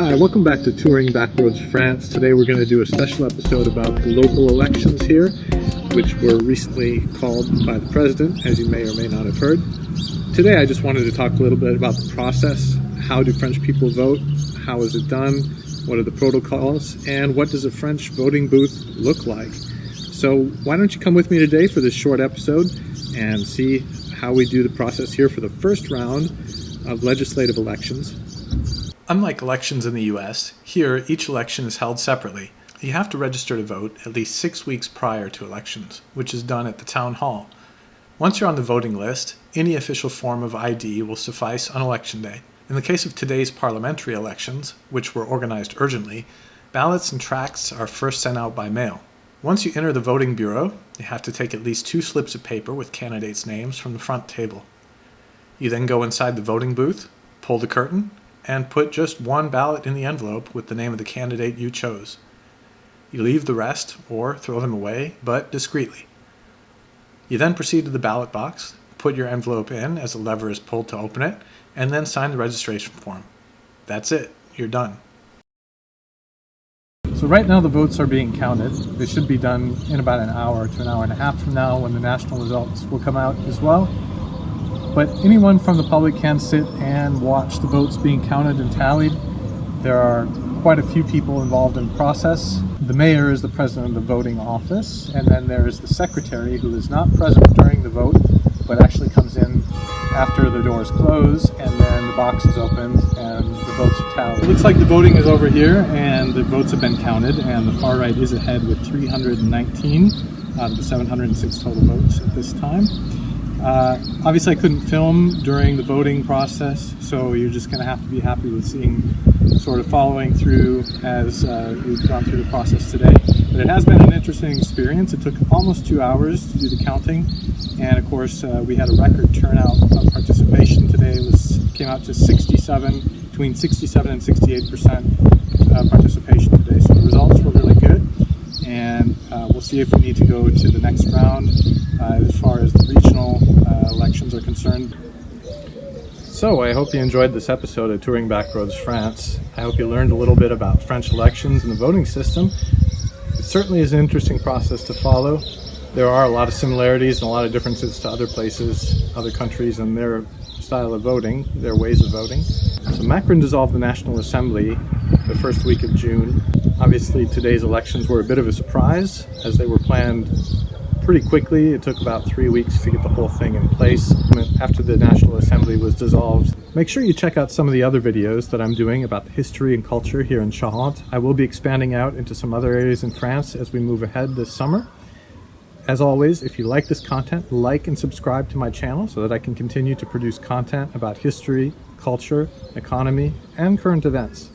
Hi, welcome back to Touring Backroads France. Today we're going to do a special episode about the local elections here, which were recently called by the President, as you may or may not have heard. Today I just wanted to talk a little bit about the process. How do French people vote? How is it done? What are the protocols? And what does a French voting booth look like? So why don't you come with me today for this short episode and see how we do the process here for the first round of legislative elections. Unlike elections in the US, here each election is held separately. You have to register to vote at least 6 weeks prior to elections, which is done at the town hall. Once you're on the voting list, any official form of ID will suffice on election day. In the case of today's parliamentary elections, which were organized urgently, ballots and tracts are first sent out by mail. Once you enter the voting bureau, you have to take at least 2 slips of paper with candidates' names from the front table. You then go inside the voting booth, pull the curtain, and put just one ballot in the envelope with the name of the candidate you chose. You leave the rest, or throw them away, but discreetly. You then proceed to the ballot box, put your envelope in as a lever is pulled to open it, and then sign the registration form. That's it. You're done. So right now the votes are being counted. They should be done in about an hour to an hour and a half from now when the national results will come out as well. But anyone from the public can sit and watch the votes being counted and tallied. There are quite a few people involved in the process. The mayor is the president of the voting office, and then there is the secretary who is not present during the vote, but actually comes in after the doors close, and then the box is opened and the votes are tallied. It looks like the voting is over here, and the votes have been counted, and the far right is ahead with 319 out of the 706 total votes at this time. Obviously I couldn't film during the voting process, so you're just going to have to be happy with seeing sort of following through as we've gone through the process today. But it has been an interesting experience. It took almost 2 hours to do the counting, and of course we had a record turnout of participation today. It came out to between 67 and 68% participation today, so the results were really good, and we'll see if we need to go to the next round as far as the regional elections are concerned. So I hope you enjoyed this episode of Touring Backroads France. I hope you learned a little bit about French elections and the voting system. It certainly is an interesting process to follow. There are a lot of similarities and a lot of differences to other places, other countries, and their style of voting, their ways of voting. So Macron dissolved the National Assembly the first week of June. Obviously today's elections were a bit of a surprise as they were planned pretty quickly. It took about 3 weeks to get the whole thing in place after the National Assembly was dissolved. Make sure you check out some of the other videos that I'm doing about the history and culture here in Charente. I will be expanding out into some other areas in France as we move ahead this summer. As always, if you like this content, like and subscribe to my channel so that I can continue to produce content about history, culture, economy, and current events.